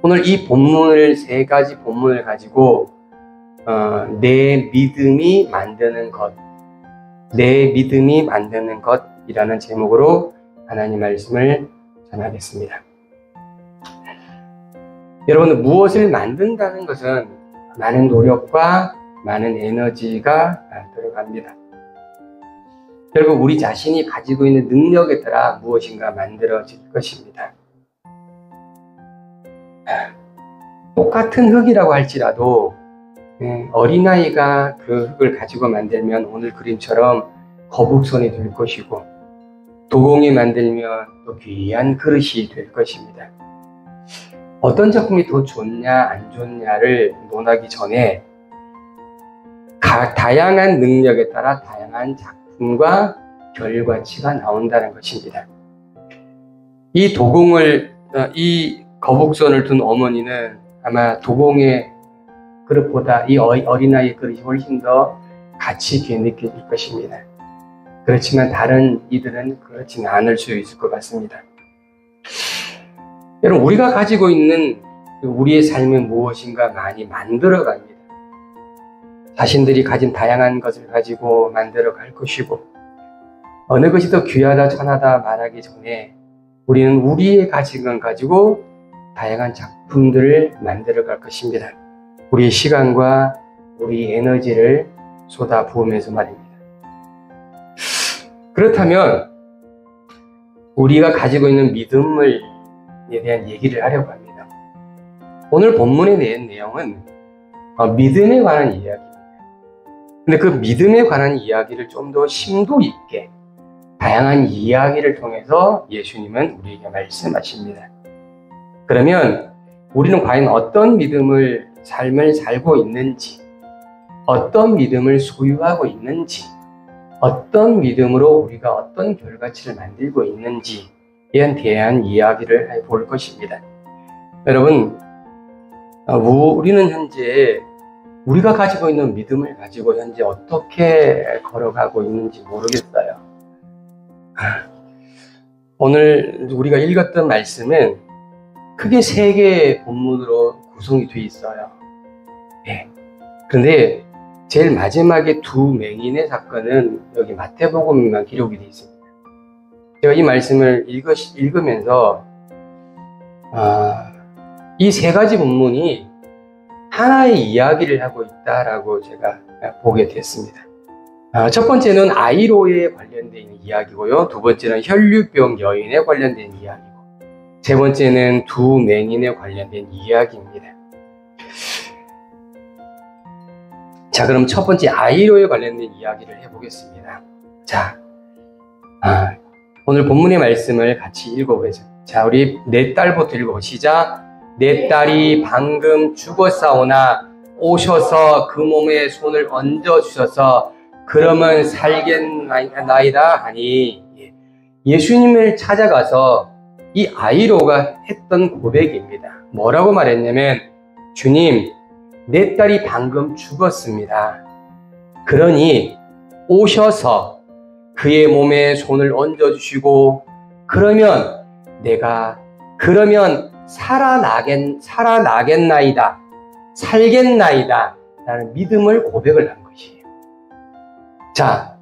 오늘 이 본문을, 세 가지 본문을 가지고 내 믿음이 만드는 것, 내 믿음이 만드는 것이라는 제목으로 하나님 말씀을 전하겠습니다. 여러분, 무엇을 만든다는 것은 많은 노력과 많은 에너지가 들어갑니다. 결국 우리 자신이 가지고 있는 능력에 따라 무엇인가 만들어질 것입니다. 똑같은 흙이라고 할지라도 어린아이가 그 흙을 가지고 만들면 오늘 그림처럼 거북손이 될 것이고, 도공이 만들면 또 귀한 그릇이 될 것입니다. 어떤 작품이 더 좋냐 안 좋냐를 논하기 전에 다양한 능력에 따라 다양한 작품과 결과치가 나온다는 것입니다. 이 도공을, 이 거북선을 둔 어머니는 아마 도공의 그릇보다 이 어린아이의 그릇이 훨씬 더 가치 있게 느껴질 것입니다. 그렇지만 다른 이들은 그렇지는 않을 수 있을 것 같습니다. 여러분, 우리가 가지고 있는 우리의 삶은 무엇인가 많이 만들어갑니다. 자신들이 가진 다양한 것을 가지고 만들어갈 것이고, 어느 것이 더 귀하다 천하다 말하기 전에 우리는 우리의 가진 것 가지고 다양한 작품들을 만들어갈 것입니다. 우리의 시간과 우리 에너지를 쏟아부으면서 말입니다. 그렇다면 우리가 가지고 있는 믿음에 대한 얘기를 하려고 합니다. 오늘 본문에 낸 내용은 믿음에 관한 이야기입니다. 근데 그 믿음에 관한 이야기를 좀 더 심도 있게 다양한 이야기를 통해서 예수님은 우리에게 말씀하십니다. 그러면 우리는 과연 어떤 삶을 살고 있는지, 어떤 믿음을 소유하고 있는지, 어떤 믿음으로 우리가 어떤 결과치를 만들고 있는지에 대한 이야기를 해볼 것입니다. 여러분, 우리는 현재 우리가 가지고 있는 믿음을 가지고 현재 어떻게 걸어가고 있는지 모르겠어요. 오늘 우리가 읽었던 말씀은 크게 3개의 본문으로 구성이 되어 있어요. 그런데 제일 마지막에 2 맹인의 사건은 여기 마태복음에만 기록이 되어 있습니다. 제가 이 말씀을 읽으면서 이 3가지 본문이 하나의 이야기를 하고 있다라고 제가 보게 됐습니다. 첫 번째는 아이로에 관련된 이야기고요. 2번째는 혈류병 여인에 관련된 이야기고, 3번째는 2 맹인에 관련된 이야기입니다. 자, 그럼 첫 번째 아이로에 관련된 이야기를 해보겠습니다. 자, 오늘 본문의 말씀을 같이 읽어보죠. 자, 우리 4딸부터 읽어보시자. 4딸이 방금 죽었사오나 오셔서 그 몸에 손을 얹어주셔서 그러면 살겠나이다 하니, 예수님을 찾아가서 이 아이로가 했던 고백입니다. 뭐라고 말했냐면, 주님, 4딸이 방금 죽었습니다. 그러니 오셔서 그의 몸에 손을 얹어주시고 그러면 살아나겠나이다, 살겠나이다 라는 믿음을 고백을 한 것이에요. 자,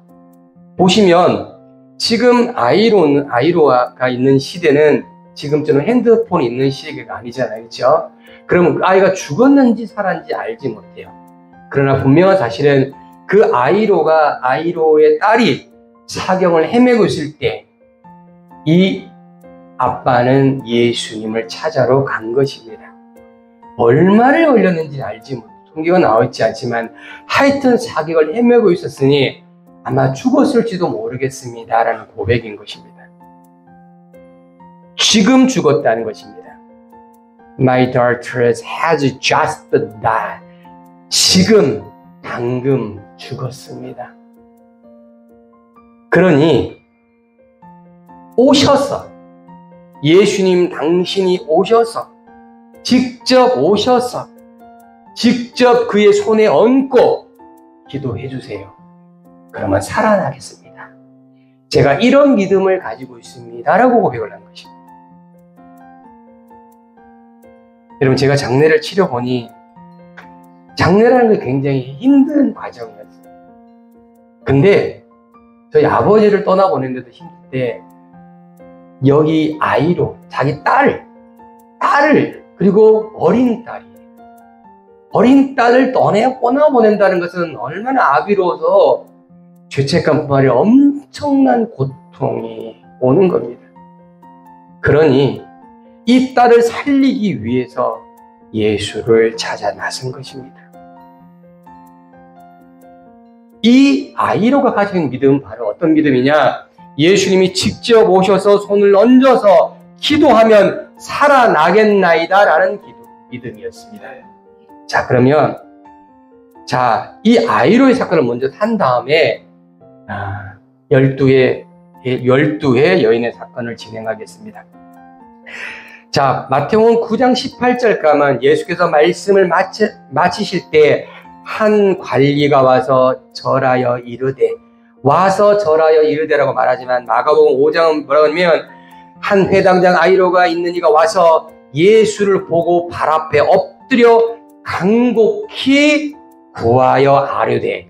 보시면 지금 아이로가 있는 시대는 지금처럼 핸드폰이 있는 시대가 아니잖아요. 그렇죠? 그러면 그 아이가 죽었는지 살았는지 알지 못해요. 그러나 분명한 사실은 그 아이로의 딸이 사경을 헤매고 있을 때 이 아빠는 예수님을 찾아러 간 것입니다. 얼마를 걸렸는지 알지 못해요. 통계가 나와 있지 않지만 하여튼 사경을 헤매고 있었으니 아마 죽었을지도 모르겠습니다 라는 고백인 것입니다. 지금 죽었다는 것입니다. My daughter has just died. 지금, 방금 죽었습니다. 그러니 오셔서, 예수님 당신이 오셔서, 직접 그의 손에 얹고 기도해 주세요. 그러면 살아나겠습니다. 제가 이런 믿음을 가지고 있습니다 라고 고백을 한 것입니다. 여러분, 제가 장례를 치러보니 장례라는 게 굉장히 힘든 과정이었어요. 근데 저희 아버지를 떠나보냈는데도 힘든데 여기 아이로 자기 딸을 그리고 어린 딸을 떠나보낸다는 것은 얼마나 아비로워서 죄책감뿐만 아니라 엄청난 고통이 오는 겁니다. 그러니 이 딸을 살리기 위해서 예수를 찾아 나선 것입니다. 이 아이로가 가진 믿음은 바로 어떤 믿음이냐? 예수님이 직접 오셔서 손을 얹어서 기도하면 살아나겠나이다 라는 믿음이었습니다. 자, 그러면 이 아이로의 사건을 먼저 한 다음에 12회 여인의 사건을 진행하겠습니다. 자, 마태복음 9장 18절까지만 예수께서 말씀을 마치실 때 한 관리가 와서 절하여 이르되라고 말하지만 마가복음 5장은 뭐라고 하면 한 회당장 아이로가 있는 이가 와서 예수를 보고 발 앞에 엎드려 간곡히 구하여 아뢰되.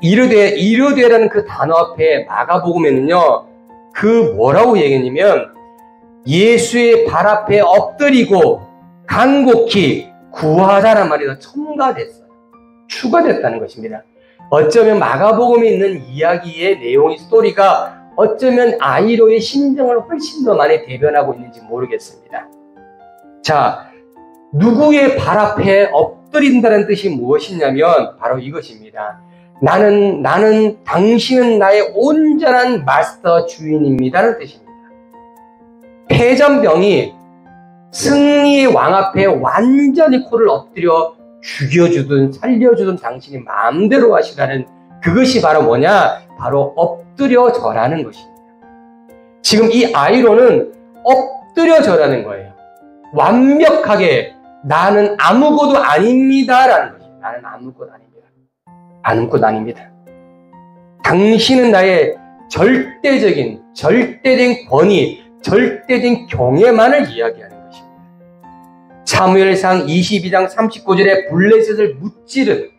이르되라는 그 단어 앞에 마가복음에는요, 그 뭐라고 얘기했냐면 예수의 발 앞에 엎드리고 간곡히 구하다란 말이 더 첨가됐어요. 추가됐다는 것입니다. 어쩌면 마가복음에 있는 이야기의 내용의 스토리가 어쩌면 아이로의 심정을 훨씬 더 많이 대변하고 있는지 모르겠습니다. 자, 누구의 발 앞에 엎드린다는 뜻이 무엇이냐면 바로 이것입니다. 당신은 나의 온전한 마스터 주인입니다라는 뜻입니다. 패전병이 승리의 왕 앞에 완전히 코를 엎드려 죽여주든 살려주든 당신이 마음대로 하시라는 그것이 바로 뭐냐? 바로 엎드려 절하는 것입니다. 지금 이 아이로는 엎드려 절하는 거예요. 완벽하게 나는 아무것도 아닙니다라는 것이에요. 나는 아무것도 아닙니다. 아무것도 아닙니다. 당신은 나의 절대적인 권위, 절대적인 경외만을 이야기하는 것입니다. 사무엘상 22장 39절에 블레셋을 무찌른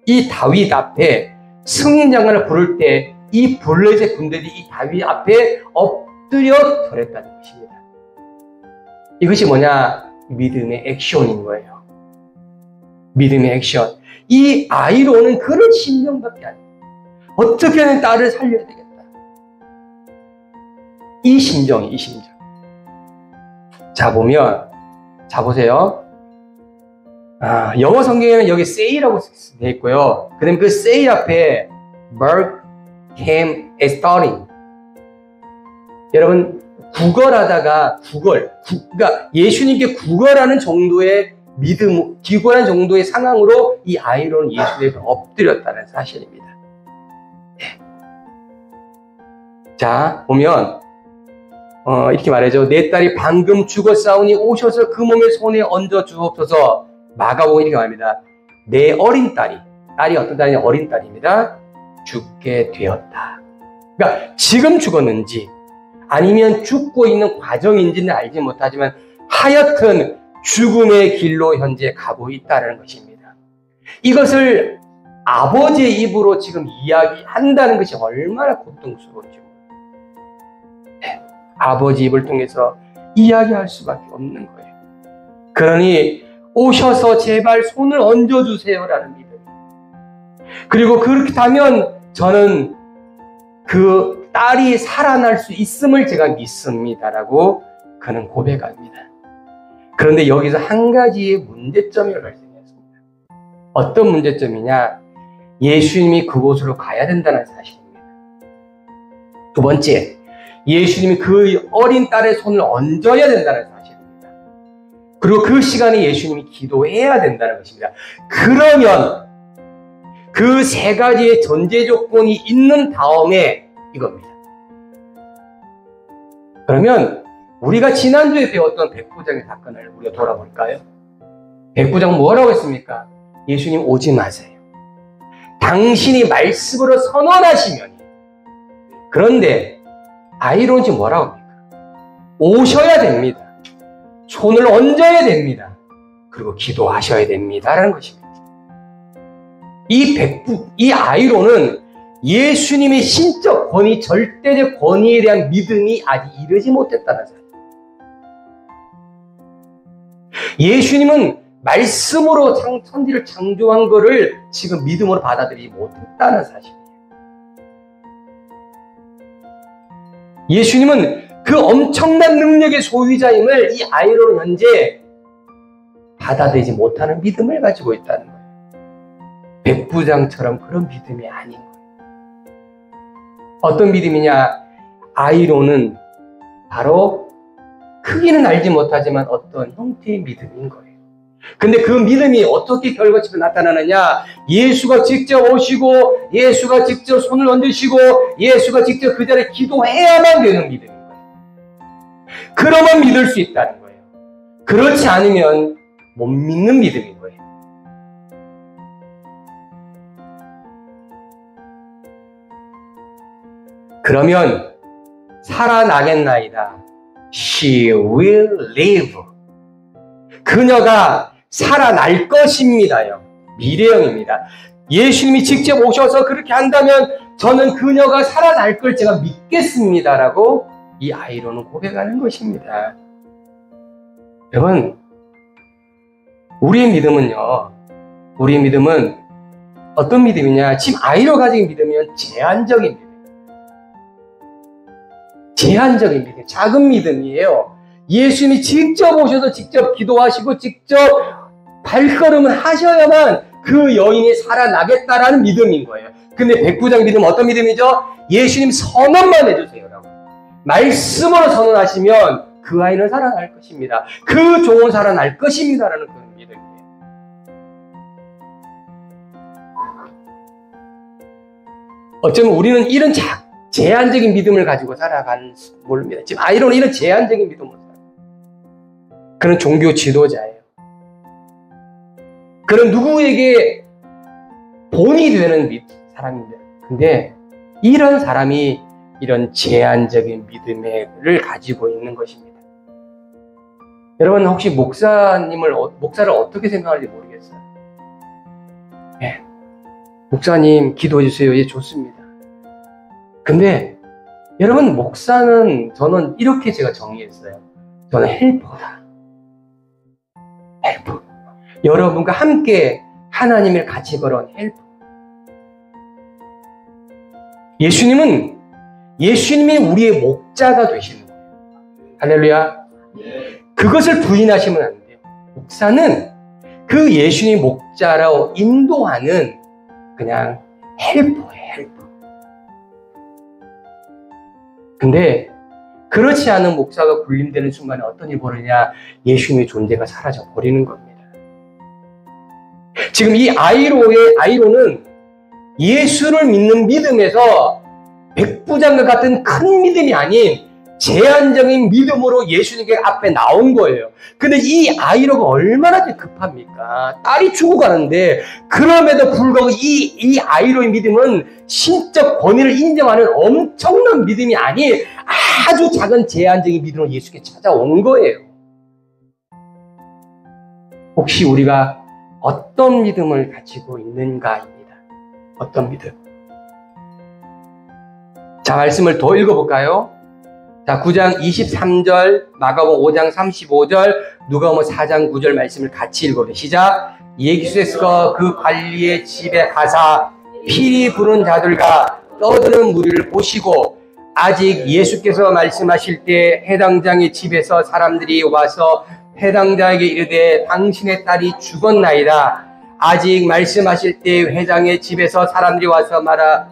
이 다윗 앞에 승장을 부를 때 이 블레셋 군대들이 이 다윗 앞에 엎드려 절했다는 것입니다. 이것이 뭐냐? 믿음의 액션인 거예요. 믿음의 액션. 이 아이로는 그런 심정밖에 안 돼요. 어떻게든 딸을 살려야 되겠다. 이 심정. 자, 보세요. 영어 성경에는 여기 say라고 되어 있고요. 그 다음에 그 say 앞에 Bird came a starting. 여러분, 구걸하다가 그러니까 예수님께 구걸하는 정도의 믿음, 기구한 정도의 상황으로 이 아이로는 예수님께 엎드렸다는 사실입니다. 네. 자, 보면 이렇게 말하죠. 내 딸이 방금 죽었사오니 오셔서 그 몸에 손에 얹어 주옵소서. 마가복음 이렇게 말합니다. 내 어린 딸이 어떤 딸이냐? 어린 딸입니다. 죽게 되었다. 그러니까 지금 죽었는지 아니면 죽고 있는 과정인지는 알지 못하지만 하여튼 죽음의 길로 현재 가고 있다는 것입니다. 이것을 아버지의 입으로 지금 이야기한다는 것이 얼마나 고통스러운지. 네, 아버지 입을 통해서 이야기할 수밖에 없는 거예요. 그러니 오셔서 제발 손을 얹어주세요라는 믿음. 그리고 그렇다면 저는 그 딸이 살아날 수 있음을 제가 믿습니다라고 그는 고백합니다. 그런데 여기서 한 가지의 문제점이 발생했습니다. 어떤 문제점이냐? 예수님이 그곳으로 가야 된다는 사실입니다. 두 번째, 예수님이 그 어린 딸의 손을 얹어야 된다는 사실입니다. 그리고 그 시간에 예수님이 기도해야 된다는 것입니다. 그러면 그 세 가지의 전제 조건이 있는 다음에 이겁니다. 그러면 우리가 지난주에 배웠던 백부장의 사건을 우리가 돌아볼까요? 백부장은 뭐라고 했습니까? 예수님 오지 마세요. 당신이 말씀으로 선언하시면. 그런데 아이로는 지금 뭐라고 합니까? 오셔야 됩니다. 손을 얹어야 됩니다. 그리고 기도하셔야 됩니다라는 것입니다. 이 아이로는 예수님의 신적 권위, 절대적 권위에 대한 믿음이 아직 이르지 못했다는 사실. 예수님은 말씀으로 천지를 창조한 것을 지금 믿음으로 받아들이지 못했다는 사실이에요. 예수님은 그 엄청난 능력의 소유자임을 이 아이로는 현재 받아들이지 못하는 믿음을 가지고 있다는 거예요. 백부장처럼 그런 믿음이 아닌 거예요. 어떤 믿음이냐? 아이로는 바로 크기는 알지 못하지만 어떤 형태의 믿음인 거예요. 근데 그 믿음이 어떻게 결과적으로 나타나느냐? 예수가 직접 오시고 예수가 직접 손을 얹으시고 예수가 직접 그 자리에 기도해야만 되는 믿음인 거예요. 그러면 믿을 수 있다는 거예요. 그렇지 않으면 못 믿는 믿음인 거예요. 그러면 살아나겠나이다. She will live. 그녀가 살아날 것입니다요. 미래형입니다. 예수님이 직접 오셔서 그렇게 한다면 저는 그녀가 살아날 걸 제가 믿겠습니다라고 이 아이로는 고백하는 것입니다. 여러분, 우리의 믿음은요. 우리의 믿음은 어떤 믿음이냐? 지금 아이로 가진 믿음이면 제한적인 믿음. 제한적인 믿음, 작은 믿음이에요. 예수님이 직접 오셔서 직접 기도하시고 직접 발걸음을 하셔야만 그 여인이 살아나겠다라는 믿음인 거예요. 근데 백부장 믿음은 어떤 믿음이죠? 예수님 선언만 해주세요라고. 말씀으로 선언하시면 그 아이는 살아날 것입니다. 그 종은 살아날 것입니다라는 그런 믿음이에요. 어쩌면 우리는 이런 제한적인 믿음을 가지고 살아가는 모릅니다. 지금 아이로는 이런 제한적인 믿음을 살아요. 그런 종교 지도자예요. 그런 누구에게 본이 되는 사람입니다. 근데 이런 사람이 이런 제한적인 믿음을 가지고 있는 것입니다. 여러분 혹시 목사를 어떻게 생각하는지 모르겠어요. 네. 목사님 기도해 주세요. 예, 좋습니다. 근데 여러분 목사는 저는 이렇게 제가 정의했어요. 저는 헬퍼다. 헬퍼. 여러분과 함께 하나님을 같이 걸어온 헬퍼. 예수님이 우리의 목자가 되시는 거예요. 할렐루야. 그것을 부인하시면 안 돼요. 목사는 그 예수님 목자로 인도하는 그냥 헬퍼예요. 헬퍼. 근데 그렇지 않은 목사가 군림되는 순간에 어떤 일이 벌어지냐? 예수님의 존재가 사라져 버리는 겁니다. 지금 이 아이로는 예수를 믿는 믿음에서 백부장과 같은 큰 믿음이 아닌 제한적인 믿음으로 예수님께 앞에 나온 거예요. 근데 이 아이로가 얼마나 급합니까? 딸이 죽어가는데 그럼에도 불구하고 이 아이로의 믿음은 신적 권위를 인정하는 엄청난 믿음이 아닌 아주 작은 제한적인 믿음으로 예수께 찾아온 거예요. 혹시 우리가 어떤 믿음을 가지고 있는가입니다. 어떤 믿음? 자, 말씀을 더 읽어볼까요? 자, 9장 23절, 마가복음 5장 35절, 누가복음 4장 9절 말씀을 같이 읽어보세요. 시작. 예수께서 그 관리의 집에 가사 피리 부른 자들과 떠드는 무리를 보시고 아직 예수께서 말씀하실 때 해당장의 집에서 사람들이 와서 해당자에게 이르되 당신의 딸이 죽었나이다. 아직 말씀하실 때 회장의 집에서 사람들이 와서 말하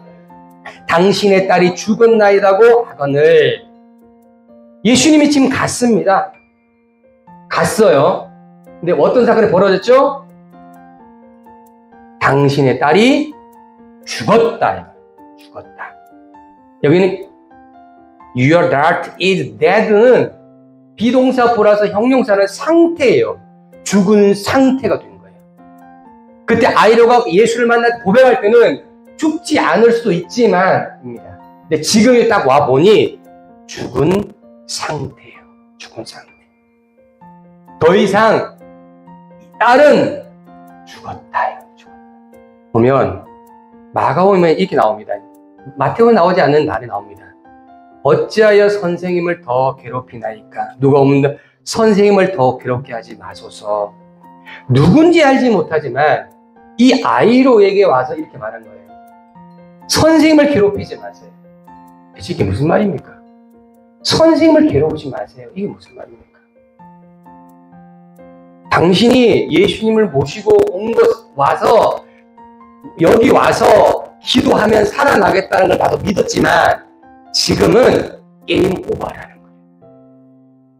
당신의 딸이 죽었나이다고 하거늘 예수님이 지금 갔습니다. 갔어요. 근데 어떤 사건이 벌어졌죠? 당신의 딸이 죽었다. 죽었다. 여기는 Your daughter is dead는 비동사 플러스 형용사는 상태예요. 죽은 상태가 된 거예요. 그때 아이로가 예수를 만나 고백할 때는 죽지 않을 수도 있지만입니다. 근데 지금이 딱 와보니 죽은 상태예요. 죽은 상태. 더 이상 딸은 죽었다. 보면 마가복음에 이렇게 나옵니다. 마태복음에 나오지 않는 날이 나옵니다. 어찌하여 선생님을 더 괴롭히나이까? 누가 없는 선생님을 더 괴롭게 하지 마소서. 누군지 알지 못하지만 이 아이로에게 와서 이렇게 말한 거예요. 선생님을 괴롭히지 마세요. 이게 무슨 말입니까? 선생님을 괴롭히지 마세요. 이게 무슨 말입니까? 당신이 예수님을 모시고 와서 여기 와서 기도하면 살아나겠다는 걸 나도 믿었지만 지금은 게임 오버라는 거예요.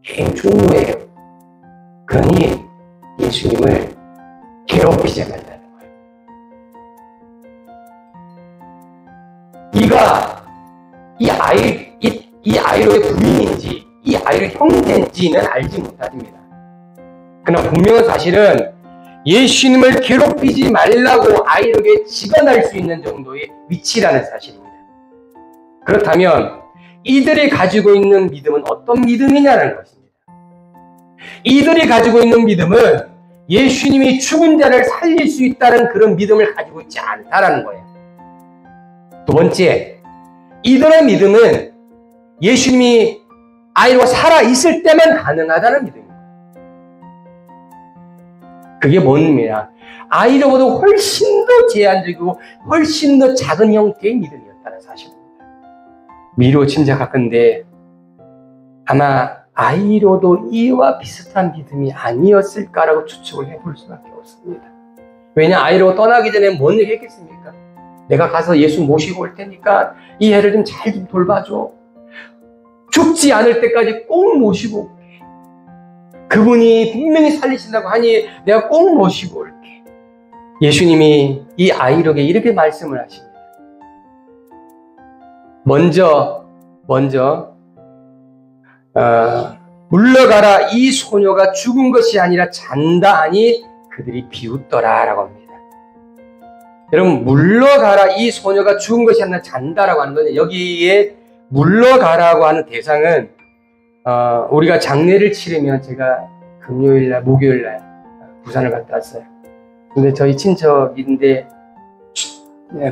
게임 종료예요. 그러니 예수님을 괴롭히지 말라는 거예요. 이가 이 아이로의 부인인지 이 아이로의 형제인지는 알지 못합니다. 그러나 분명한 사실은 예수님을 괴롭히지 말라고 아이로에게 직언할 수 있는 정도의 위치라는 사실입니다. 그렇다면 이들이 가지고 있는 믿음은 어떤 믿음이냐는 것입니다. 이들이 가지고 있는 믿음은 예수님이 죽은 자를 살릴 수 있다는 그런 믿음을 가지고 있지 않다라는 거예요. 두 번째, 이들의 믿음은 예수님이 아이로가 살아있을 때만 가능하다는 믿음입니다. 그게 뭡니까? 아이로보다 훨씬 더 제한적이고 훨씬 더 작은 형태의 믿음이었다는 사실입니다. 미로 짐작하건대 아마 아이로도 이와 비슷한 믿음이 아니었을까라고 추측을 해볼 수밖에 없습니다. 왜냐, 아이로가 떠나기 전에 뭔 얘기 했겠습니까? 내가 가서 예수 모시고 올 테니까 이 애를 좀 잘 좀 돌봐줘. 죽지 않을 때까지 꼭 모시고 올게. 그분이 분명히 살리신다고 하니 내가 꼭 모시고 올게. 예수님이 이 아이로에게 이렇게 말씀을 하십니다. 먼저 물러가라, 이 소녀가 죽은 것이 아니라 잔다 하니 그들이 비웃더라라고 합니다. 여러분, 물러가라, 이 소녀가 죽은 것이 아니라 잔다라고 하는 거죠. 여기에 물러가라고 하는 대상은 우리가 장례를 치르면 제가 금요일날, 목요일날 부산을 갔다 왔어요. 근데 저희 친척인데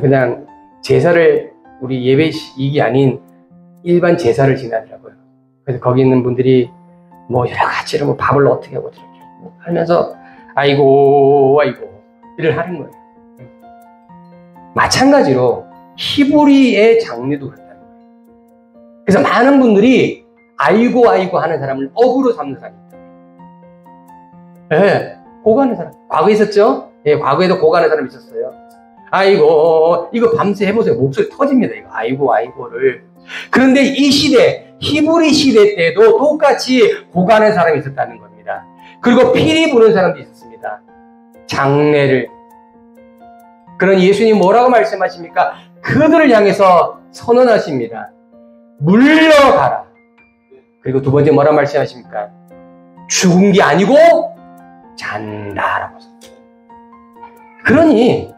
그냥 제사를 우리 예배식이 아닌 일반 제사를 지내더라고요. 그래서 거기 있는 분들이 뭐 여러 가지로 뭐 밥을 어떻게 하고 저렇게 하면서 아이고 일을 하는 거예요. 마찬가지로 히브리의 장례도 그렇다는 거예요. 그래서 많은 분들이 아이고 하는 사람을 억으로 삼는 사람이 있다. 네, 고가는 사람. 과거에 있었죠? 네, 과거에도 고가는 사람이 있었어요. 아이고, 이거 밤새 해보세요. 목소리 터집니다. 이거 아이고를. 그런데 이 시대, 히브리 시대 때도 똑같이 고가는 사람이 있었다는 겁니다. 그리고 피리 부는 사람도 있었습니다. 장례를. 그러니 예수님이 뭐라고 말씀하십니까? 그들을 향해서 선언하십니다. 물러가라. 그리고 두 번째 뭐라고 말씀하십니까? 죽은 게 아니고 잔다라고. 그러니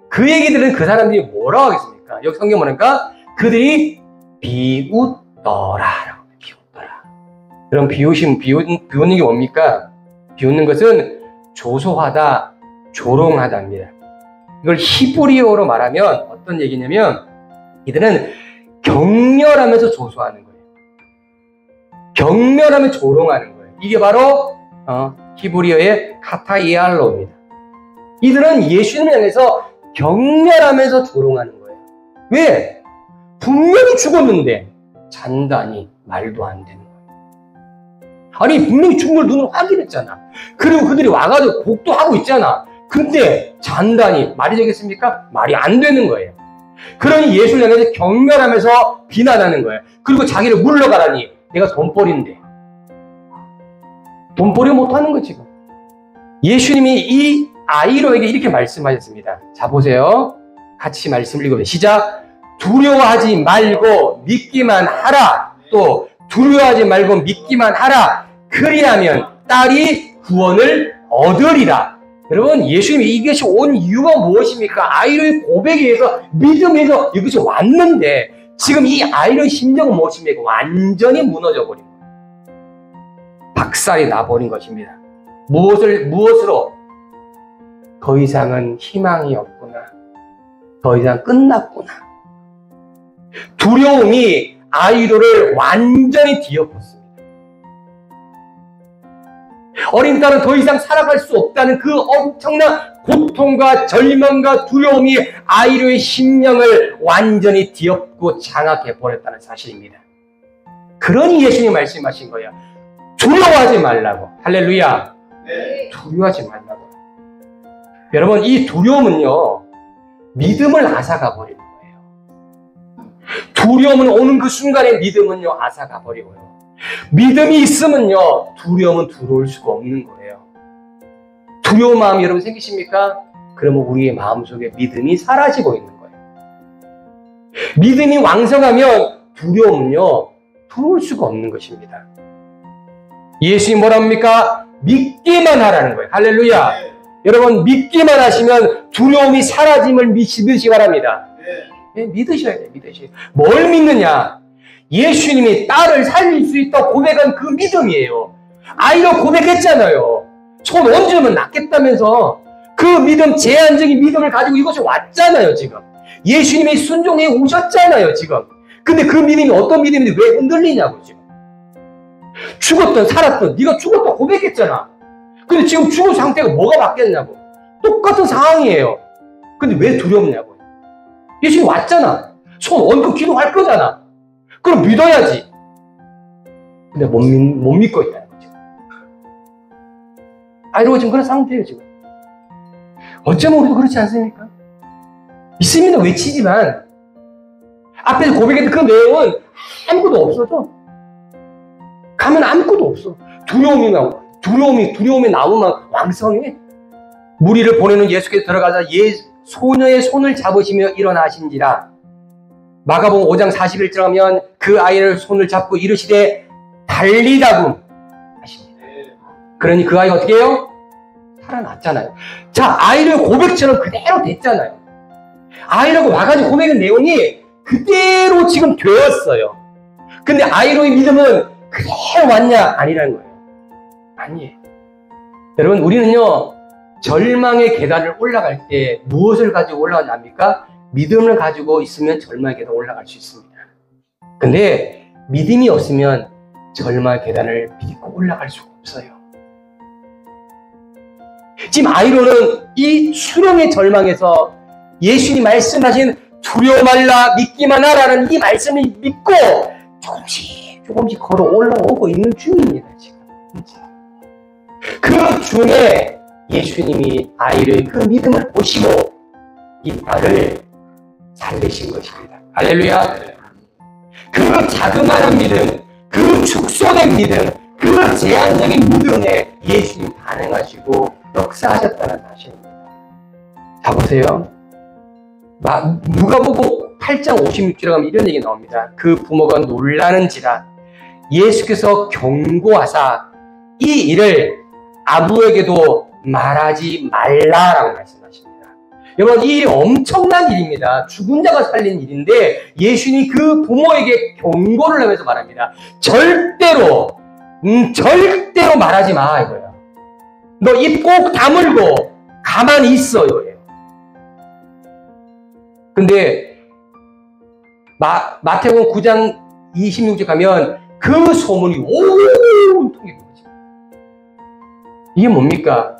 그 얘기들은 그 사람들이 뭐라고 하겠습니까? 여기 성경 뭐니까? 그들이 비웃더라라고. 비웃더라. 그럼 비웃는 게 뭡니까? 비웃는 것은 조소하다, 조롱하다입니다. 이걸 히브리어로 말하면 어떤 얘기냐면 이들은 경멸하면서 조소하는 거예요. 경멸하면 조롱하는 거예요. 이게 바로 히브리어의 카타이알로입니다. 이들은 예수님을 향해서 경멸하면서 조롱하는 거예요. 왜? 분명히 죽었는데 잔다니 말도 안 되는 거예요. 아니, 분명히 죽은 걸 눈으로 확인했잖아. 그리고 그들이 와가지고 곡도 하고 있잖아. 근데 잔다니 말이 되겠습니까? 말이 안 되는 거예요. 그러니 예수를 향해서 경멸하면서 비난하는 거예요. 그리고 자기를 물러가라니 내가 돈벌이인데. 돈벌이 못하는 거 지금. 예수님이 이 아이로에게 이렇게 말씀하셨습니다. 자, 보세요. 같이 말씀을 읽어보세요. 시작. 두려워하지 말고 믿기만 하라. 또 두려워하지 말고 믿기만 하라. 그리하면 딸이 구원을 얻으리라. 여러분, 예수님이 이것이 온 이유가 무엇입니까? 아이로의 고백에 의해서 믿음에서 이것이 왔는데 지금 이 아이로의 심정은 무엇입니까? 완전히 무너져 버린 거예요. 박살이 나버린 것입니다. 무엇으로? 더 이상은 희망이 없구나. 더 이상 끝났구나. 두려움이 아이로를 완전히 뒤엎었습니다. 어린 딸은 더 이상 살아갈 수 없다는 그 엄청난 고통과 절망과 두려움이 아이로의 심령을 완전히 뒤엎고 장악해 버렸다는 사실입니다. 그러니 예수님이 말씀하신 거예요. 두려워하지 말라고. 할렐루야. 네. 두려워하지 말라고. 여러분, 이 두려움은요, 믿음을 앗아가 버리는 거예요. 두려움은 오는 그 순간에 믿음은요, 앗아가 버리고요. 믿음이 있으면요, 두려움은 들어올 수가 없는 거예요. 두려운 마음이 여러분 생기십니까? 그러면 우리의 마음속에 믿음이 사라지고 있는 거예요. 믿음이 왕성하면 두려움은요, 들어올 수가 없는 것입니다. 예수님이 뭐라 합니까? 믿기만 하라는 거예요. 할렐루야. 네. 여러분, 믿기만 하시면 두려움이 사라짐을 믿으시기 바랍니다. 네. 네, 믿으셔야 돼요. 믿으셔야 돼요. 뭘 믿느냐? 예수님이 딸을 살릴 수 있다고 고백한 그 믿음이에요. 아이가 고백했잖아요. 손 얹으면 낫겠다면서 그 믿음, 제한적인 믿음을 가지고 이곳에 왔잖아요, 지금. 예수님이 순종해 오셨잖아요, 지금. 근데 그 믿음이 어떤 믿음인데 왜 흔들리냐고, 지금. 죽었든 살았든 네가 죽었다 고백했잖아. 근데 지금 죽은 상태가 뭐가 바뀌었냐고. 똑같은 상황이에요. 근데 왜 두렵냐고. 예수님 왔잖아. 손 얹고 기도할 거잖아. 그럼 믿어야지. 근데 못 믿고 있다는 거죠. 아이러고 지금 그런 상태예요, 지금. 어쩌면 우리도 그렇지 않습니까? 믿습니다 외치지만 앞에서 고백했던 그 내용은 아무것도 없어져. 가면 아무것도 없어. 두려움이 나오면 왕성해. 무리를 보내는 예수께서 들어가자 소녀의 손을 잡으시며 일어나신지라. 마가복음 5장 41절 하면 그 아이를 손을 잡고 이르시되 달리다금 하십니다. 그러니 그 아이가 어떻게 해요? 살아났잖아요. 자, 아이를 고백처럼 그대로 됐잖아요. 아이라고 와가지고 고백한 내용이 그대로 지금 되었어요. 근데 아이로의 믿음은 그대로 왔냐? 아니라는 거예요. 아니에요. 여러분, 우리는요, 절망의 계단을 올라갈 때 무엇을 가지고 올라가냐합니까? 믿음을 가지고 있으면 절망의 계단 올라갈 수 있습니다. 근데 믿음이 없으면 절망의 계단을 믿고 올라갈 수가 없어요. 지금 아이로는 이 수령의 절망에서 예수님이 말씀하신 두려워 말라 믿기만 하라는 이 말씀을 믿고 조금씩 걸어 올라오고 있는 중입니다. 지금. 그 중에 예수님이 아이의 그 믿음을 보시고 이 딸을 살리신 것입니다. 할렐루야. 그 자그마한 믿음, 그 축소된 믿음, 그 제한적인 믿음에 예수님 반응하시고 역사하셨다는 사실입니다. 자, 보세요. 누가복음 8장 56절에 가면 이런 얘기 나옵니다. 그 부모가 놀라는지라 예수께서 경고하사 이 일을 아무에게도 말하지 말라라고 말씀하십니다. 여러분, 이 일이 엄청난 일입니다. 죽은 자가 살린 일인데 예수님이 그 부모에게 경고를 하면서 말합니다. 절대로 말하지 마 이거예요. 너 입 꼭 다물고 가만히 있어 이거예요. 근데 마태복음 9장 26절 가면 그 소문이 온통이 거죠. 이게 뭡니까?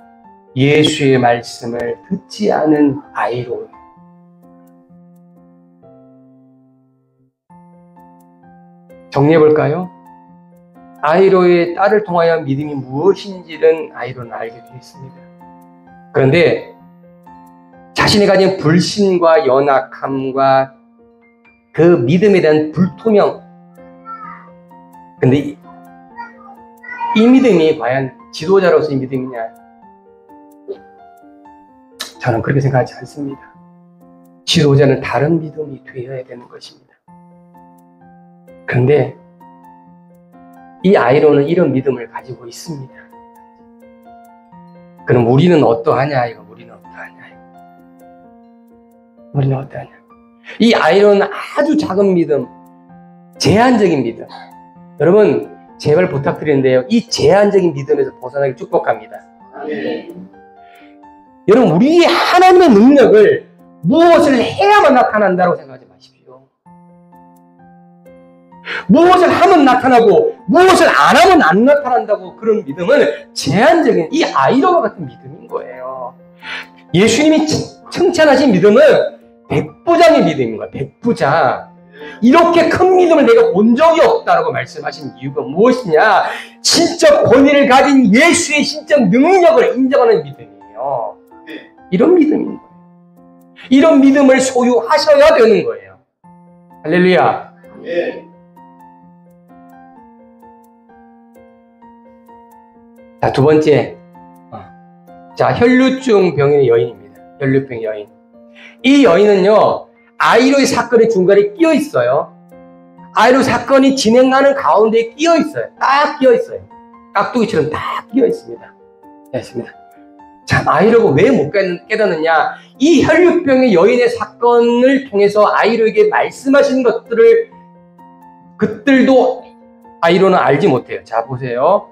예수의 말씀을 듣지 않은 아이로. 정리해볼까요? 아이로의 딸을 통하여 믿음이 무엇인지는 아이로는 알게 되었습니다. 그런데 자신이 가진 불신과 연약함과 그 믿음에 대한 불투명. 근데 이 믿음이 과연 지도자로서의 믿음이냐? 저는 그렇게 생각하지 않습니다. 지도자는 다른 믿음이 되어야 되는 것입니다. 그런데 이 아이로는 이런 믿음을 가지고 있습니다. 그럼 우리는 어떠하냐? 우리는 어떠하냐? 이 아이로는 아주 작은 믿음, 제한적인 믿음. 여러분, 제발 부탁드리는데요. 이 제한적인 믿음에서 벗어나길 축복합니다. 여러분, 우리 하나님의 능력을 무엇을 해야만 나타난다고 생각하지 마십시오. 무엇을 하면 나타나고 무엇을 안 하면 안 나타난다고 그런 믿음은 제한적인 이 아이로와 같은 믿음인 거예요. 예수님이 칭찬하신 믿음은 백부장의 믿음인 거예요. 백부장. 이렇게 큰 믿음을 내가 본 적이 없다라고 말씀하신 이유가 무엇이냐? 신적 권위를 가진 예수의 신적 능력을 인정하는 믿음이에요. 이런 믿음인 거예요. 이런 믿음을 소유하셔야 되는 거예요. 할렐루야. 자, 두 번째. 자, 혈루증 병의 여인입니다. 혈루병 여인. 이 여인은요, 아이로의 사건의 중간에 끼어 있어요. 아이로 사건이 진행하는 가운데 끼어 있어요. 딱 끼어 있어요. 깍두기처럼 딱 끼어 있습니다. 됐습니다. 참, 아이로가 왜 못 깨닫느냐? 이 혈루병의 여인의 사건을 통해서 아이로에게 말씀하신 것들을 그들도 아이로는 알지 못해요. 자, 보세요.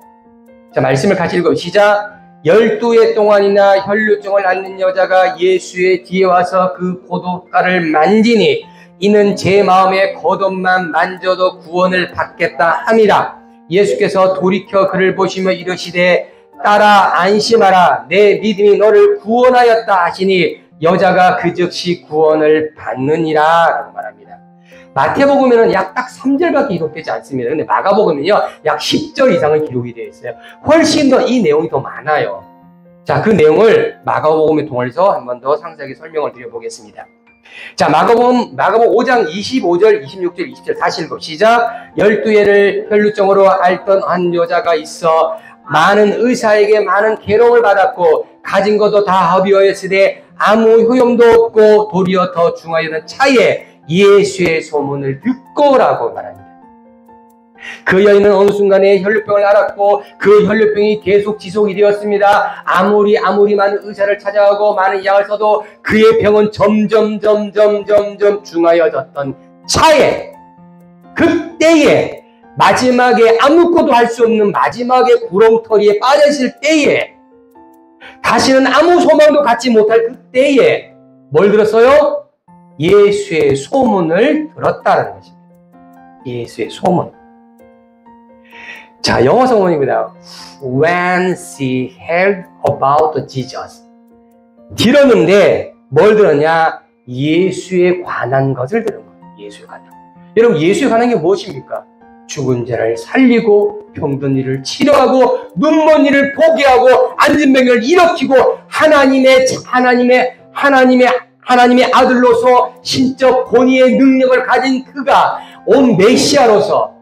자, 말씀을 같이 읽어. 시작. 12해 동안이나 혈루증을 앓는 여자가 예수의 뒤에 와서 그 포도가를 만지니 이는 제 마음에 겉옷만 만져도 구원을 받겠다 함이라. 예수께서 돌이켜 그를 보시며 이르시되 딸아 안심하라 내 믿음이 너를 구원하였다 하시니 여자가 그 즉시 구원을 받느니라 라고 말합니다. 마태복음에는 약 딱 3절밖에 기록되지 않습니다. 근데 마가복음은요 약 10절 이상은 기록이 되어 있어요. 훨씬 더 이 내용이 더 많아요. 자, 그 내용을 마가복음에 통해서 한 번 더 상세하게 설명을 드려보겠습니다. 자, 마가복음 5장 25절, 26절, 20절 다시 읽어. 시작. 12해를 혈루증으로 앓던 한 여자가 있어 많은 의사에게 많은 괴로움을 받았고 가진 것도 다 허비하였으되 아무 효용도 없고 도리어 더 중하여는 차에 예수의 소문을 듣고라고 말합니다. 그 여인은 어느 순간에 혈루병을 앓았고 그 혈루병이 계속 지속이 되었습니다. 아무리 많은 의사를 찾아가고 많은 약을 써도 그의 병은 점점 중하여졌던 차에 그때에 마지막에 아무것도 할 수 없는 마지막에 구렁텅이에 빠져있을 때에 다시는 아무 소망도 갖지 못할 그때에 뭘 들었어요? 예수의 소문을 들었다는 것입니다. 예수의 소문. 자, 영어 성문입니다. When she heard about Jesus. 들었는데 뭘 들었냐? 예수에 관한 것을 들은 거예요. 예수에 관한. 여러분, 예수에 관한 게 무엇입니까? 죽은 자를 살리고 병든 이를 치료하고 눈먼 이를 보게 하고 앉은 병을 일으키고 하나님의 아들로서 신적 권위의 능력을 가진 그가 온 메시아로서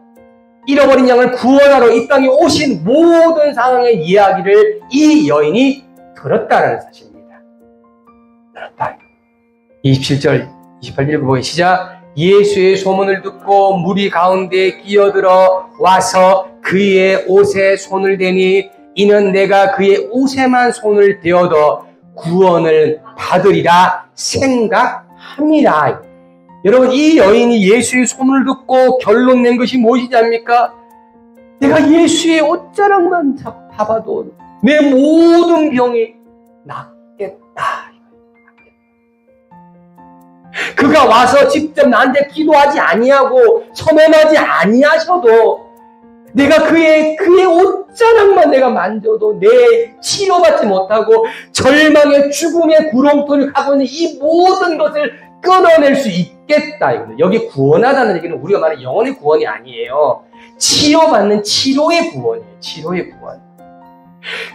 잃어버린 양을 구원하러 이 땅에 오신 모든 상황의 이야기를 이 여인이 들었다는 사실입니다. 들었다. 27절, 28절 읽어보기 시작. 예수의 소문을 듣고 무리 가운데 끼어들어 와서 그의 옷에 손을 대니 이는 내가 그의 옷에만 손을 대어도 구원을 받으리라 생각함이라. 여러분, 이 여인이 예수의 소문을 듣고 결론 낸 것이 무엇이지 않습니까? 내가 예수의 옷자락만 잡아도 내 모든 병이 낫겠다. 그가 와서 직접 나한테 기도하지 아니하고 서면하지 아니하셔도 내가 그의 옷자락만 내가 만져도 내 치료받지 못하고 절망의 죽음의 구렁텅이를 가고 있는 이 모든 것을 끊어낼 수 있겠다. 여기 구원하다는 얘기는 우리가 말하는 영혼의 구원이 아니에요. 치료받는 치료의 구원이에요. 치료의 구원.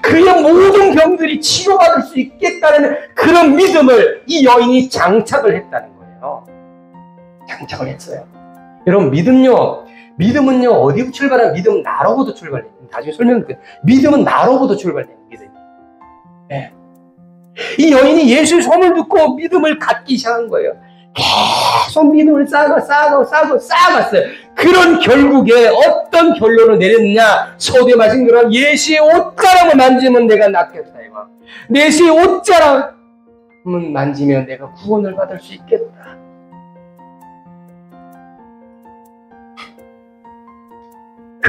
그의 모든 병들이 치료받을 수 있겠다는 그런 믿음을 이 여인이 장착을 했다는 거예요. 장착을 했어요. 여러분, 믿음은요, 어디부터 출발하는 믿음은 나로부터 출발해요. 나중에 설명드릴게요. 믿음은 나로부터 출발해요. 믿음이. 네. 이 여인이 예수의 소문을 듣고 믿음을 갖기 시작한 거예요. 계속 믿음을 쌓아갔어요. 그런 결국에 어떤 결론을 내렸느냐? 소대 맞은 그런 예수의 옷자락을 만지면 내가 낫겠다. 예수의 옷자락을 만지면 내가 구원을 받을 수 있겠다.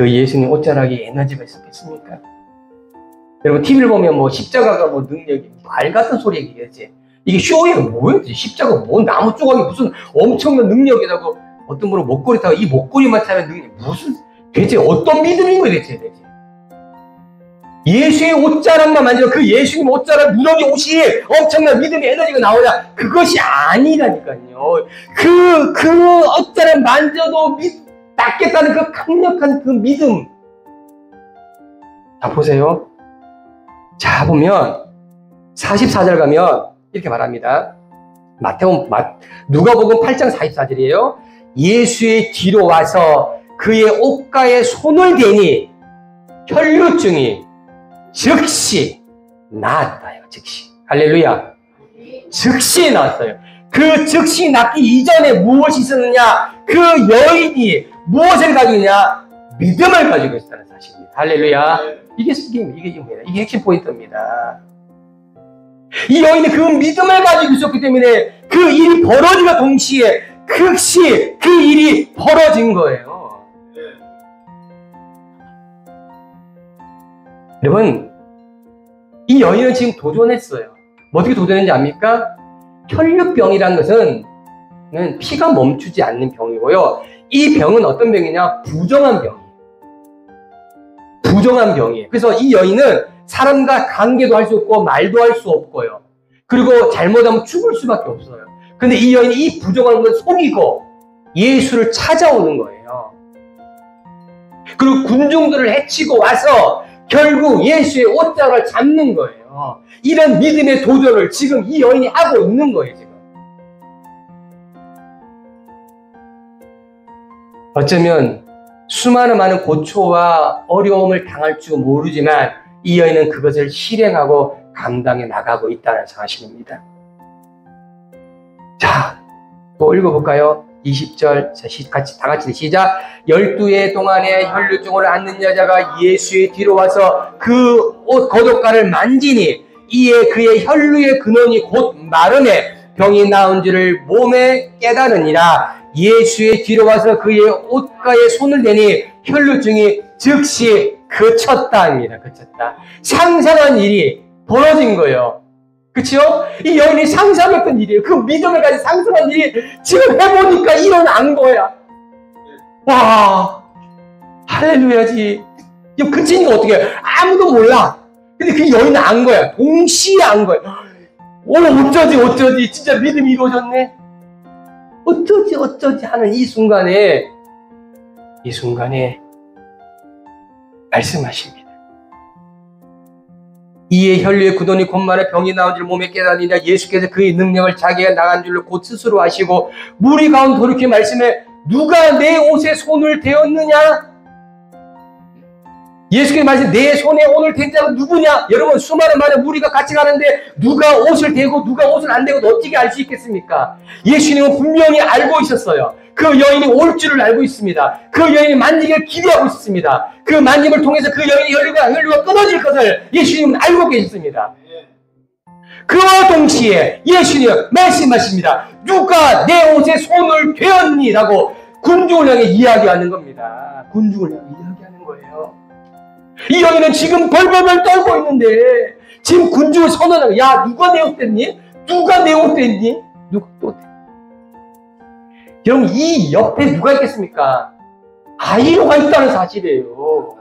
그 예수님 옷자락에 에너지가 있었겠습니까? 여러분 TV를 보면 뭐 십자가가 뭐 능력이 말 같은 소리 얘기하지. 이게 쇼예요. 뭐예요? 십자가 뭐 나무 조각이 무슨 엄청난 능력이라고. 어떤 분은 목걸이 타고 이 목걸이만 타면 능력 무슨 대체 어떤 믿음인 거예요 대체. 예수의 옷자락만 만지면 그 예수님 옷자락 누렁이 옷이 엄청난 믿음의 에너지가 나오냐? 그것이 아니라니까요. 그 옷자락 만져도 낫겠다는 그 강력한 그 믿음. 자, 보세요. 자, 보면 44절 가면 이렇게 말합니다. 누가복음 8장 44절이에요. 예수의 뒤로 와서 그의 옷가에 손을 대니 혈루증이 즉시 나았다요. 즉시. 할렐루야. 즉시 나았어요. 그 즉시 낫기 이전에 무엇이 있었느냐? 그 여인이 무엇을 가지고 있냐? 믿음을 가지고 있었다는 사실입니다. 할렐루야. 이게 핵심 포인트입니다. 이 여인이 그 믿음을 가지고 있었기 때문에 그 일이 벌어지과 동시에 즉시 그 일이 벌어진 거예요. 여러분, 이 여인은 지금 도전했어요. 어떻게 도전했는지 압니까? 혈류병이라는 것은 피가 멈추지 않는 병이고요. 이 병은 어떤 병이냐? 부정한 병이에요. 부정한 병이에요. 그래서 이 여인은 사람과 관계도 할 수 없고 말도 할 수 없고요. 그리고 잘못하면 죽을 수밖에 없어요. 근데 이 여인이 이 부정한 걸 속이고 예수를 찾아오는 거예요. 그리고 군중들을 해치고 와서 결국 예수의 옷자락을 잡는 거예요. 이런 믿음의 도전을 지금 이 여인이 하고 있는 거예요. 지금. 어쩌면 수많은 많은 고초와 어려움을 당할 줄 모르지만 이 여인은 그것을 실행하고 감당해 나가고 있다는 사실입니다. 자, 또 읽어볼까요? 20절 다 같이 시작. 12해 동안에 혈류증으로 앓는 여자가 예수의 뒤로 와서 그 옷 겉옷가를 만지니 이에 그의 혈류의 근원이 곧 마름에 병이 나은 줄을 몸에 깨달으니라. 예수의 뒤로 와서 그의 옷가에 손을 대니 혈류증이 즉시 그쳤다입니다. 그쳤다. 상상한 일이 벌어진 거예요. 그쵸? 이 여인이 상상했던 일이에요. 그 믿음을 가지고 상상한 일이 지금 해보니까 일어난 거야. 와, 할렐루야지. 이거 그치니까 어떻게 해? 아무도 몰라. 근데 그 여인은 안 거야. 동시에 안 거야. 어쩌지. 진짜 믿음이 이루어졌네. 어쩌지 하는 이 순간에 말씀하십니다. 이에 혈류의 근원이 곧만에 병이 나온 줄 몸에 깨달으니라. 예수께서 그의 능력을 자기가 나간 줄로 곧 스스로 아시고 무리 가운데 돌이켜 말씀해 누가 내 옷에 손을 대었느냐? 예수께서 말씀해 내 손에 오늘 댄 자가 누구냐? 여러분 수많은 많은 무리가 같이 가는데 누가 옷을 대고 누가 옷을 안 대고 어떻게 알 수 있겠습니까? 예수님은 분명히 알고 있었어요. 그 여인이 올 줄을 알고 있습니다. 그 여인이 만지기를 기대하고 있습니다. 그 만짐을 통해서 그 여인의 혈류가 끊어질 것을 예수님은 알고 계셨습니다. 그와 동시에 예수님은 말씀하십니다. 누가 내 옷에 손을 대었니? 라고 군중을 향해 이야기하는 겁니다. 군중을 향해 이야기하는 거예요. 이 여인은 지금 벌벌벌 떨고 있는데 지금 군중을 선언하고 야 누가 내 옷 댔니? 누가 내 옷 댔니? 누가 또 여러분 이 옆에 누가 있겠습니까? 아이로가 있다는 사실이에요.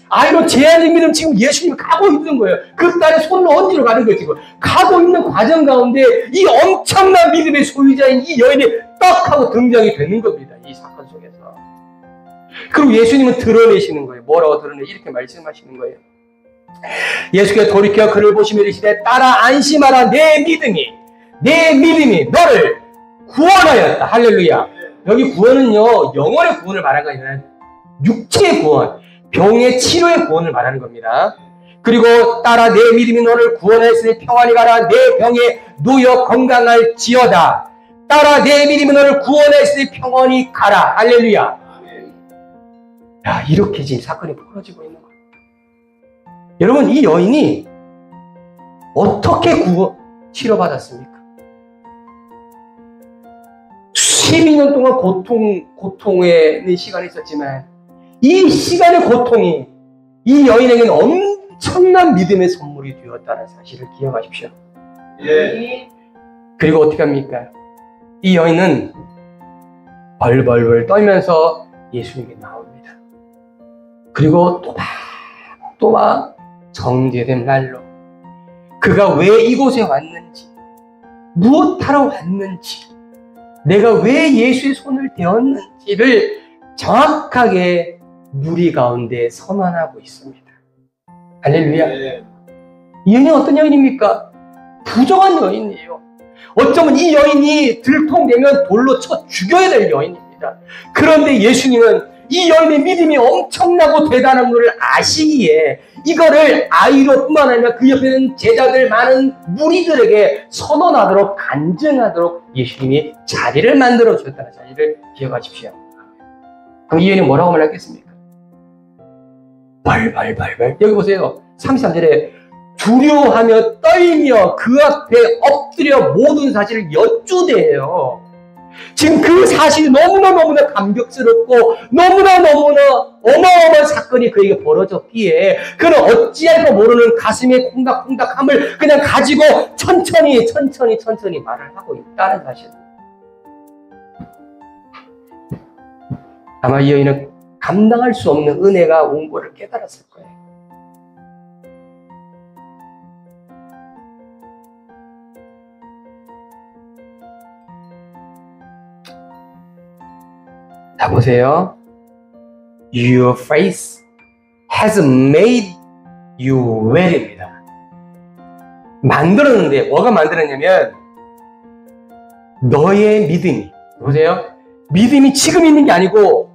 아이로 제한의 믿음 지금 예수님이 가고 있는 거예요. 그 딸의 손을 얹으러 가는 거예요. 지금 가고 있는 과정 가운데 이 엄청난 믿음의 소유자인 이 여인이 떡 하고 등장이 되는 겁니다. 이 사건 속에서. 그리고 예수님은 드러내시는 거예요. 뭐라고 드러내? 이렇게 말씀하시는 거예요. 예수께서 돌이켜 그를 보시며 이르시되 딸아 안심하라. 내 믿음이 너를 구원하였다. 할렐루야. 여기 구원은요 영혼의 구원을 말하는 거 아니라 육체의 구원, 병의 치료의 구원을 말하는 겁니다. 그리고 딸아 내 믿음이 너를 구원하였으니 평안히 가라. 내 병에 놓여 건강할지어다. 딸아 내 믿음이 너를 구원하였으니 평안히 가라. 할렐루야. 야, 이렇게 지금 사건이 벌어지고 있는 거예요. 여러분 이 여인이 어떻게 치료받았습니까? 12년 동안 고통에 있는 시간이 있었지만 이 시간의 고통이 이 여인에게는 엄청난 믿음의 선물이 되었다는 사실을 기억하십시오. 예. 그리고 어떻게 합니까? 이 여인은 벌벌벌 떨면서 예수님께 나옵니다. 그리고 또박 정제된 말로 그가 왜 이곳에 왔는지, 무엇하러 왔는지, 내가 왜 예수의 손을 대었는지를 정확하게 무리 가운데 선언하고 있습니다. 할렐루야. 예. 이 여인이 어떤 여인입니까? 부정한 여인이에요. 어쩌면 이 여인이 들통되면 돌로 쳐 죽여야 될 여인입니다. 그런데 예수님은 이 여인의 믿음이 엄청나고 대단한 것을 아시기에 이거를 아이로뿐만 아니라 그 옆에 있는 제자들 많은 무리들에게 선언하도록 간증하도록 예수님이 자리를 만들어 주셨다는 사실을 기억하십시오. 그럼 이 여인이 뭐라고 말했겠습니까? 발발발발. 여기 보세요. 33절에 두려워하며 떨며 그 앞에 엎드려 모든 사실을 여쭈대요. 지금 그 사실이 너무나 감격스럽고 너무나 어마어마한 사건이 그에게 벌어졌기에 그는 어찌할까 모르는 가슴의 콩닥콩닥함을 그냥 가지고 천천히 말을 하고 있다는 사실. 아마 이 여인은 감당할 수 없는 은혜가 온 것을 깨달았을 거예요. 자, 보세요. Your faith has made you well입니다. 만들었는데 뭐가 만들었냐면 너의 믿음이, 보세요. 믿음이 지금 있는 게 아니고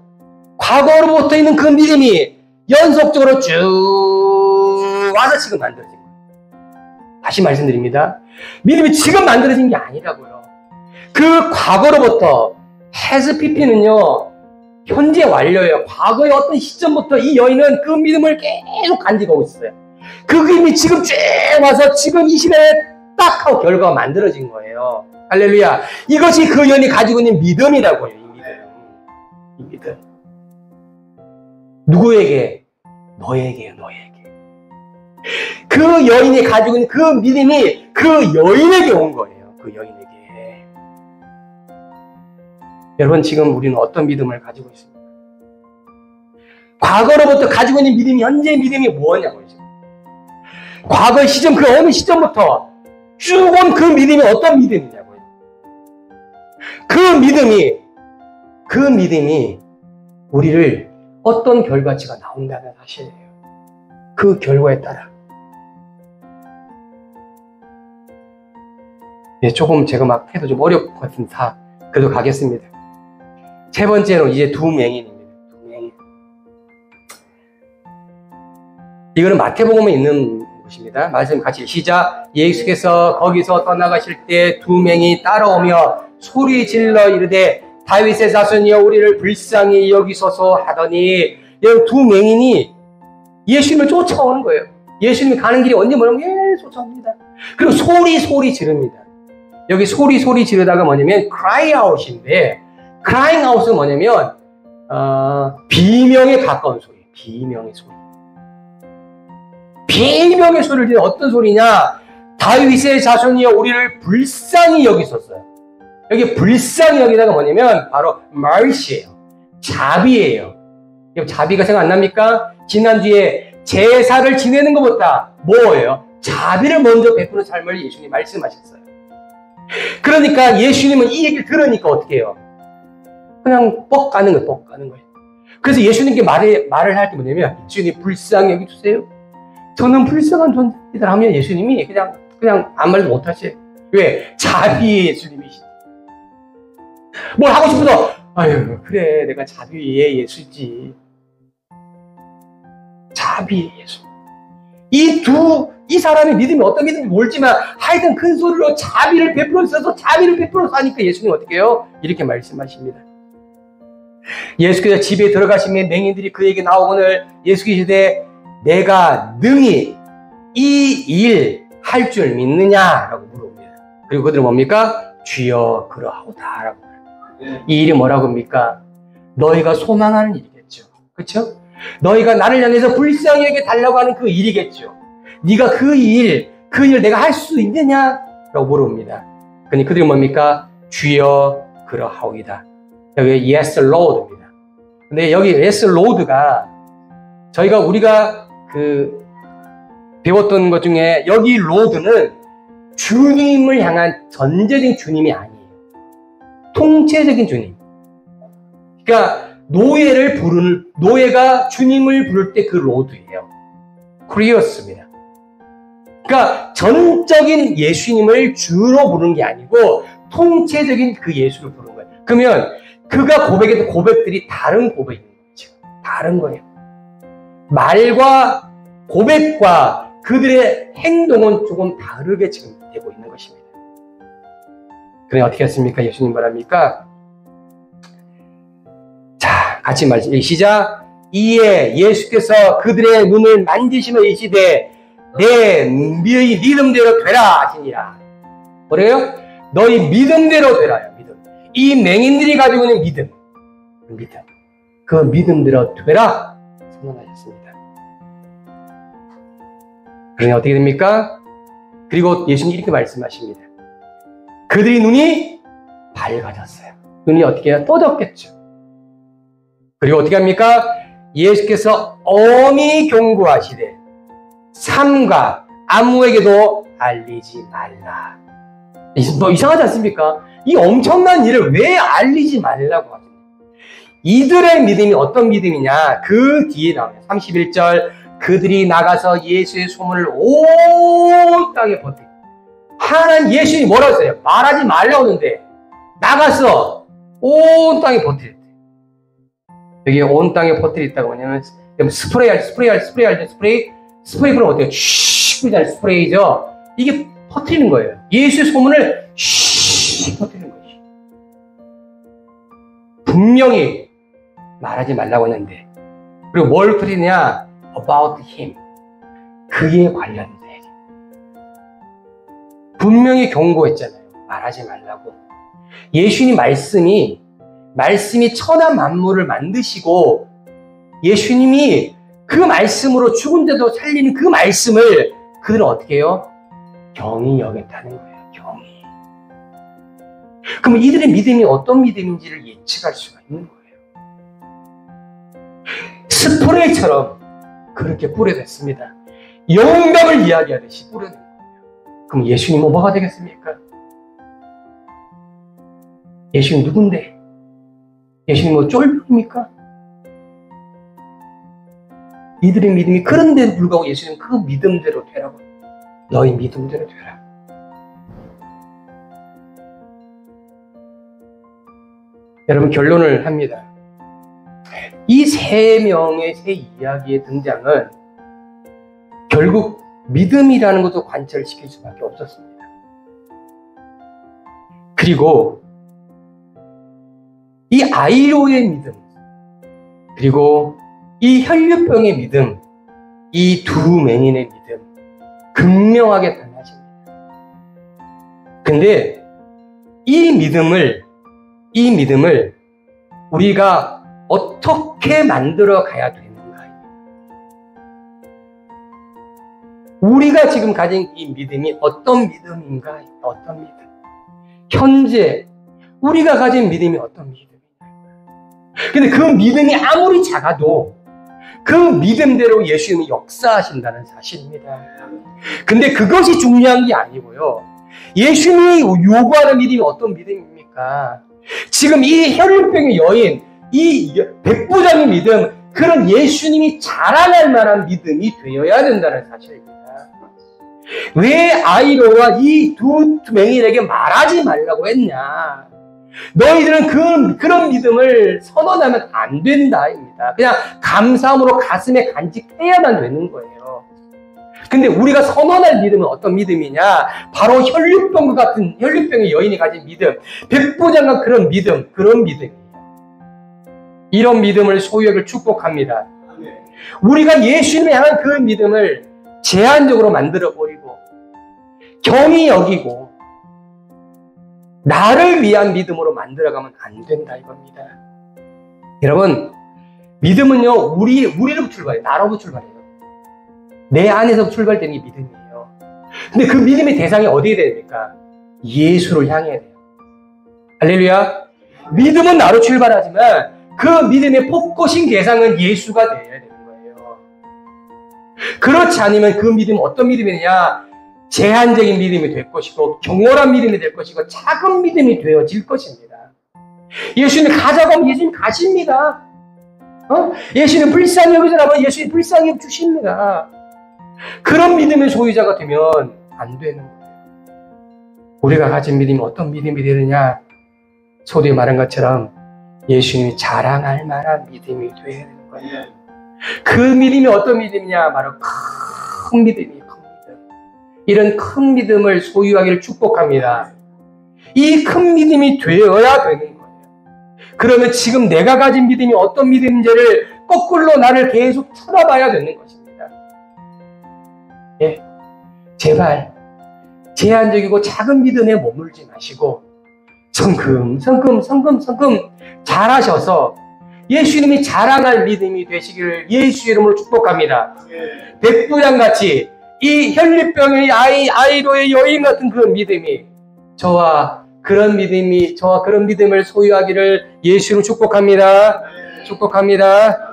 과거로부터 있는 그 믿음이 연속적으로 쭉 와서 지금 만들어진 거예요. 다시 말씀드립니다. 믿음이 지금 만들어진 게 아니라고요. 그 과거로부터 has pp는요 현재 완료예요. 과거의 어떤 시점부터 이 여인은 그 믿음을 계속 간직하고 있어요. 그 믿음이 지금 쭉 와서 지금 이 시대에 딱 하고 결과가 만들어진 거예요. 할렐루야. 이것이 그 여인이 가지고 있는 믿음이라고요. 이 믿음. 누구에게? 너에게. 그 여인이 가지고 있는 그 믿음이 그 여인에게 온 거예요. 그 여인에게. 여러분, 지금 우리는 어떤 믿음을 가지고 있습니까? 과거로부터 가지고 있는 믿음이 현재의 믿음이 뭐냐고요. 지금. 과거의 시점, 그 어느 시점부터 쭉 온 그 믿음이 어떤 믿음이냐고요. 그 믿음이 우리를 어떤 결과치가 나온다는 사실이에요. 그 결과에 따라. 네, 조금 제가 막 해도 좀 어려울 것 같은 그래도 가겠습니다. 세 번째로 이제 두 맹인입니다. 두 맹인. 이거는 마태복음에 있는 것입니다. 말씀 같이 시작. 예수께서 거기서 떠나가실 때 두 맹이 따라오며 소리 질러 이르되 다윗의 자손이여 우리를 불쌍히 여기소서 하더니 두 맹인이 예수님을 쫓아오는 거예요. 예수님이 가는 길이 언제 뭐냐면 쫓아옵니다. 그리고 소리 지릅니다. 여기 소리 지르다가 뭐냐면 cry out인데 crying out은 뭐냐면 비명에 가까운 소리. 비명의 소리를 지르는 어떤 소리냐? 다윗의 자손이여 우리를 불쌍히 여기소서. 여기 불쌍히 여기다가 뭐냐면 바로 mercy예요. 자비예요. 자비가 생각 안 납니까? 지난주에 제사를 지내는 것보다 뭐예요? 자비를 먼저 베푸는 삶을 예수님이 말씀하셨어요. 그러니까 예수님은 이 얘기를 들으니까 어떻게 해요? 그냥 뻑 가는 거예요. 그래서 예수님께 말을 할 때 뭐냐면 예수님 불쌍히 여기주세요. 저는 불쌍한 존재이다 하면 예수님이 그냥 아무 말도 못 하세요. 왜? 자비의 예수님이시죠. 뭘 하고 싶어서 아유 그래 내가 자비의 예수지. 자비의 예수. 이 사람의 믿음이 어떤 믿음인지 모르지만 하여튼 큰 소리로 자비를 베풀어서 하니까 예수님 어떻게 해요? 이렇게 말씀하십니다. 예수께서 집에 들어가시면 맹인들이 그에게 나오거늘 예수께서 내가 능히 이 일 할 줄 믿느냐라고 물어봅니다. 그리고 그들은 뭡니까? 주여 그러하오다 라고 말합니다. 이 일이 뭐라고 합니까? 너희가 소망하는 일이겠죠. 그렇죠? 너희가 나를 향해서 불쌍히 여겨 달라고 하는 그 일이겠죠. 네가 그 일 내가 할 수 있느냐? 라고 물어봅니다. 그러니 그들이 뭡니까? 주여 그러하오이다. 여기 yes Lord입니다. 근데 여기 yes Lord가 우리가 배웠던 것 중에 여기 Lord는 주님을 향한 전제적인 주님이 아니에요. 통체적인 주님. 그러니까 노예가 주님을 부를 때 그 Lord예요. 크리어스입니다. 그러니까 전적인 예수님을 주로 부르는 게 아니고 통체적인 그 예수를 부르는 거예요. 그러면 그가 고백했던 고백들이 다른 고백인 거죠. 다른 거예요. 말과 고백과 그들의 행동은 조금 다르게 지금 되고 있는 것입니다. 그래 어떻게 했습니까? 예수님 뭐랍니까? 자, 같이 말씀. 시작. 이에 예수께서 그들의 눈을 만지시며 이르시되 너희 믿음대로 되라 하시니라. 뭐래요? 너희 믿음대로 되라요. 믿음. 이 맹인들이 가지고 있는 믿음. 그 믿음대로 되라 선언하셨습니다. 그러니 어떻게 됩니까? 그리고 예수님이 이렇게 말씀하십니다. 그들이 눈이 밝아졌어요. 눈이 어떻게 해요? 떠졌겠죠. 그리고 어떻게 합니까? 예수께서 엄히 경고하시되 삼가 아무에게도 알리지 말라. 뭐 이상하지 않습니까? 이 엄청난 일을 왜 알리지 말라고 하죠? 이들의 믿음이 어떤 믿음이냐? 그 뒤에 나오네요. 31절 그들이 나가서 예수의 소문을 온 땅에 퍼뜨려. 하나님 예수님이 뭐라고 했어요? 말하지 말라고 하는데 나가서 온 땅에 퍼뜨렸대요. 여기 온 땅에 퍼뜨렸다고 뭐냐면 스프레이 그럼 어때요? 슉 뿌리잖아요. 스프레이죠. 이게 퍼뜨리는 거예요. 예수의 소문을 슉 퍼뜨리는 거예요. 분명히 말하지 말라고 했는데 그리고 뭘 퍼뜨리냐? About him. 그에 관련된 분명히 경고했잖아요. 말하지 말라고. 예수님 말씀이 천하 만물을 만드시고 예수님이 그 말씀으로 죽은 자도 살리는 그 말씀을 그들은 어떻게 해요? 경히 여겼다는 거예요. 경히. 그럼 이들의 믿음이 어떤 믿음인지를 예측할 수가 있는 거예요. 스프레이처럼 그렇게 뿌려댔습니다. 영감을 이야기하듯이 뿌려댄 거예요. 그럼 예수님은 뭐가 되겠습니까? 예수님 누군데? 예수님 뭐 쫄병입니까? 이들의 믿음이 그런데도 불구하고 예수님은 그 믿음대로 되라고. 너희 믿음대로 되라. 여러분 결론을 합니다. 이 세 명의 세 이야기의 등장은 결국 믿음이라는 것도 관철시킬 수밖에 없었습니다. 그리고 이 아이로의 믿음, 그리고 이 혈류병의 믿음, 이 두 맹인의 믿음, 극명하게 달라집니다. 근데 이 믿음을 우리가 어떻게 만들어 가야 되는가입니다. 우리가 지금 가진 이 믿음이 어떤 믿음인가? 어떤 믿음? 현재 우리가 가진 믿음이 어떤 믿음인가? 근데 그 믿음이 아무리 작아도 그 믿음대로 예수님이 역사하신다는 사실입니다. 근데 그것이 중요한 게 아니고요. 예수님이 요구하는 믿음이 어떤 믿음입니까? 지금 이 혈류병의 여인, 이 백부장의 믿음, 그런 예수님이 자랑할 만한 믿음이 되어야 된다는 사실입니다. 왜 아이로와 이 두 맹인에게 말하지 말라고 했냐? 너희들은 그런 믿음을 선언하면 안 된다입니다. 그냥 감사함으로 가슴에 간직해야만 되는 거예요. 근데 우리가 선언할 믿음은 어떤 믿음이냐? 바로 혈류병과 같은 혈류병의 여인이 가진 믿음, 백부장과 그런 믿음이에요. 이런 믿음을 소유하기를 축복합니다. 우리가 예수님을 향한 그 믿음을 제한적으로 만들어버리고 경히 여기고 나를 위한 믿음으로 만들어가면 안 된다 이겁니다. 여러분, 믿음은요, 우리로부터 출발해요. 나로부터 출발해요. 내 안에서 출발되는 게 믿음이에요. 근데 그 믿음의 대상이 어디에 됩니까? 예수를 향해야 돼요. 할렐루야. 믿음은 나로 출발하지만 그 믿음의 폭거신 대상은 예수가 되어야 되는 거예요. 그렇지 않으면 그 믿음은 어떤 믿음이냐? 제한적인 믿음이 될 것이고 경홀한 믿음이 될 것이고 작은 믿음이 되어질 것입니다. 예수님 가자고 하면 예수님 가십니다. 예수님 불쌍히 여기서라면 예수님 불쌍히 주십니다. 그런 믿음의 소유자가 되면 안 되는 거예요. 우리가 가진 믿음이 어떤 믿음이 되느냐? 소두에 말한 것처럼 예수님이 자랑할 만한 믿음이 되어야 되는 거예요. 그 믿음이 어떤 믿음이냐? 바로 큰 믿음이에요. 큰 믿음. 이런 큰 믿음을 소유하기를 축복합니다. 이 큰 믿음이 되어야 되는 거예요. 그러면 지금 내가 가진 믿음이 어떤 믿음인지를 거꾸로 나를 계속 쳐다봐야 되는 것입니다. 예, 제발 제한적이고 작은 믿음에 머물지 마시고 성큼 잘하셔서 예수님이 자랑할 믿음이 되시기를 예수 이름으로 축복합니다. 백부장같이 이 혈류병의 아이로의 여인 같은 그 믿음이 저와 그런 믿음을 소유하기를 예수로 축복합니다. 축복합니다.